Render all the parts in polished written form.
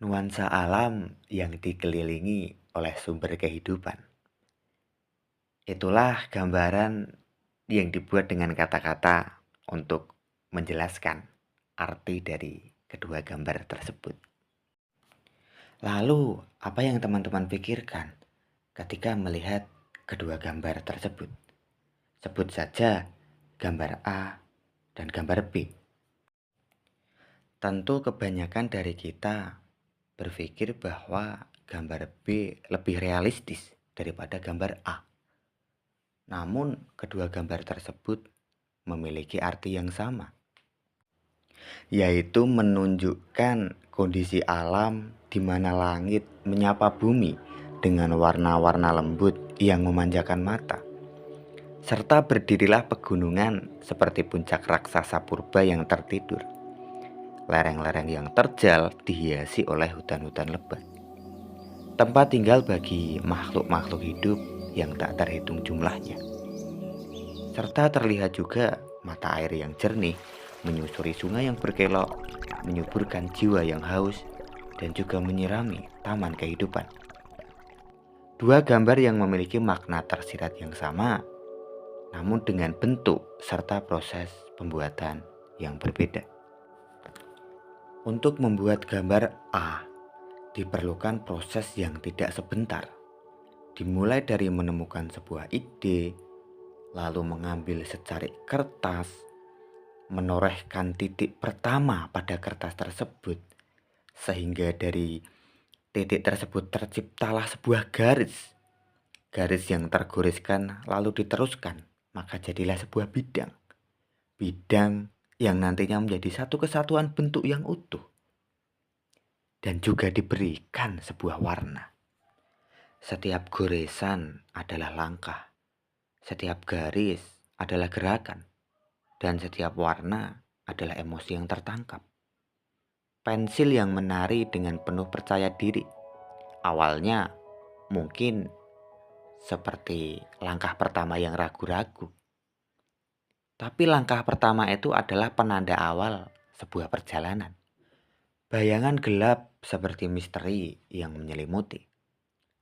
Nuansa alam yang dikelilingi oleh sumber kehidupan. Itulah gambaran yang dibuat dengan kata-kata untuk menjelaskan arti dari kedua gambar tersebut. Lalu, apa yang teman-teman pikirkan ketika melihat kedua gambar tersebut? Sebut saja gambar A dan gambar B. Tentu kebanyakan dari kita berpikir bahwa gambar B lebih realistis daripada gambar A. Namun, kedua gambar tersebut memiliki arti yang sama, yaitu menunjukkan kondisi alam di mana langit menyapa bumi dengan warna-warna lembut yang memanjakan mata. Serta berdirilah pegunungan seperti puncak raksasa purba yang tertidur. Lereng-lereng yang terjal dihiasi oleh hutan-hutan lebat. Tempat tinggal bagi makhluk-makhluk hidup yang tak terhitung jumlahnya. Serta terlihat juga mata air yang jernih menyusuri sungai yang berkelok, menyuburkan jiwa yang haus, dan juga menyirami taman kehidupan. Dua gambar yang memiliki makna tersirat yang sama, namun dengan bentuk serta proses pembuatan yang berbeda. Untuk membuat gambar A, diperlukan proses yang tidak sebentar. Dimulai dari menemukan sebuah ide, lalu mengambil secarik kertas, menorehkan titik pertama pada kertas tersebut, sehingga dari titik tersebut terciptalah sebuah garis. Garis yang tergoreskan lalu diteruskan, maka jadilah sebuah bidang. Bidang yang nantinya menjadi satu kesatuan bentuk yang utuh. Dan juga diberikan sebuah warna. Setiap goresan adalah langkah. Setiap garis adalah gerakan. Dan setiap warna adalah emosi yang tertangkap. Pensil yang menari dengan penuh percaya diri. Awalnya mungkin seperti langkah pertama yang ragu-ragu. Tapi langkah pertama itu adalah penanda awal sebuah perjalanan. Bayangan gelap seperti misteri yang menyelimuti.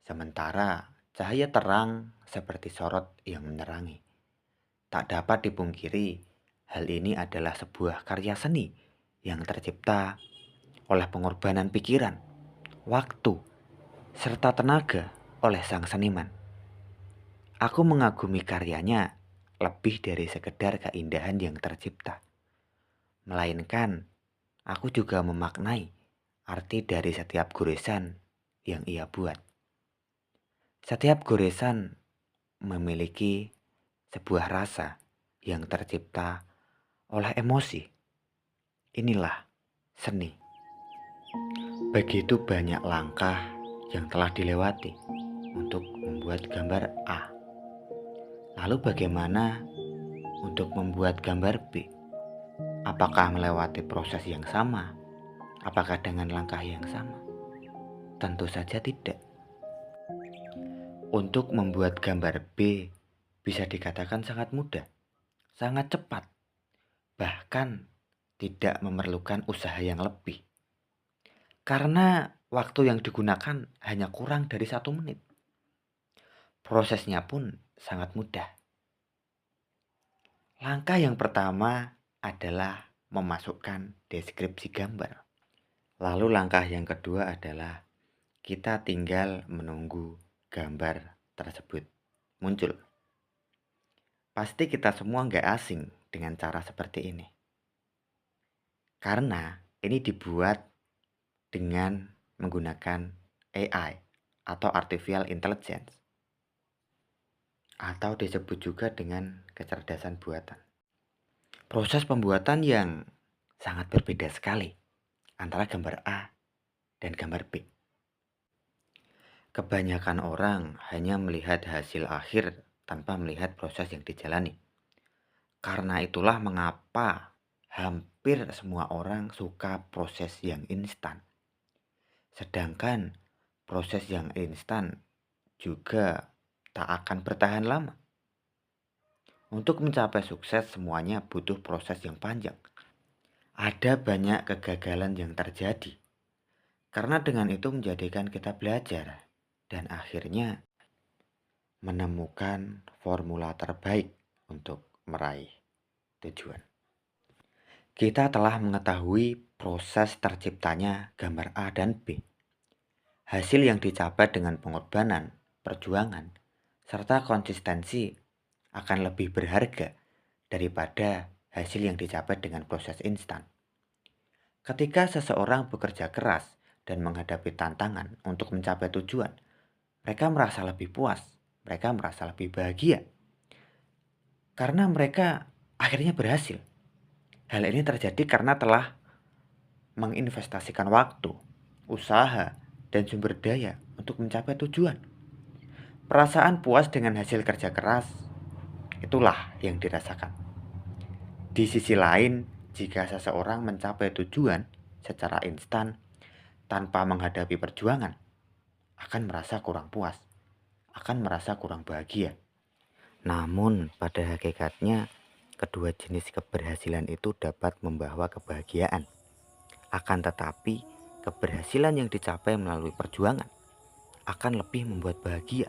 Sementara cahaya terang seperti sorot yang menerangi. Tak dapat dipungkiri, hal ini adalah sebuah karya seni yang tercipta oleh pengorbanan pikiran, waktu, serta tenaga oleh sang seniman. Aku mengagumi karyanya lebih dari sekedar keindahan yang tercipta. Melainkan, aku juga memaknai arti dari setiap goresan yang ia buat. Setiap goresan memiliki sebuah rasa yang tercipta oleh emosi. Inilah seni. Begitu banyak langkah yang telah dilewati untuk membuat gambar A. Lalu bagaimana untuk membuat gambar B? Apakah melewati proses yang sama? Apakah dengan langkah yang sama? Tentu saja tidak. Untuk membuat gambar B bisa dikatakan sangat mudah, sangat cepat, bahkan tidak memerlukan usaha yang lebih. Karena waktu yang digunakan hanya kurang dari 1 menit. Prosesnya pun sangat mudah. Langkah yang pertama adalah memasukkan deskripsi gambar. Lalu langkah yang kedua adalah kita tinggal menunggu gambar tersebut muncul. Pasti kita semua nggak asing dengan cara seperti ini. Karena ini dibuat dengan menggunakan AI atau Artificial Intelligence. Atau disebut juga dengan kecerdasan buatan. Proses pembuatan yang sangat berbeda sekali antara gambar A dan gambar B. Kebanyakan orang hanya melihat hasil akhir tanpa melihat proses yang dijalani. Karena itulah mengapa hampir semua orang suka proses yang instan. Sedangkan proses yang instan juga tak akan bertahan lama. Untuk mencapai sukses semuanya butuh proses yang panjang. Ada banyak kegagalan yang terjadi. Karena dengan itu menjadikan kita belajar dan akhirnya menemukan formula terbaik untuk meraih tujuan. Kita telah mengetahui proses terciptanya gambar A dan B. Hasil yang dicapai dengan pengorbanan, perjuangan, serta konsistensi akan lebih berharga daripada hasil yang dicapai dengan proses instan. Ketika seseorang bekerja keras dan menghadapi tantangan untuk mencapai tujuan, mereka merasa lebih puas, mereka merasa lebih bahagia, karena mereka akhirnya berhasil. Hal ini terjadi karena telah menginvestasikan waktu, usaha, dan sumber daya untuk mencapai tujuan. Perasaan puas dengan hasil kerja keras, itulah yang dirasakan. Di sisi lain, jika seseorang mencapai tujuan secara instan tanpa menghadapi perjuangan, akan merasa kurang puas, akan merasa kurang bahagia. Namun, pada hakikatnya, kedua jenis keberhasilan itu dapat membawa kebahagiaan. Akan tetapi, keberhasilan yang dicapai melalui perjuangan akan lebih membuat bahagia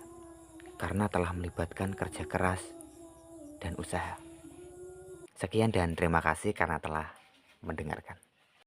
karena telah melibatkan kerja keras dan usaha. Sekian dan terima kasih karena telah mendengarkan.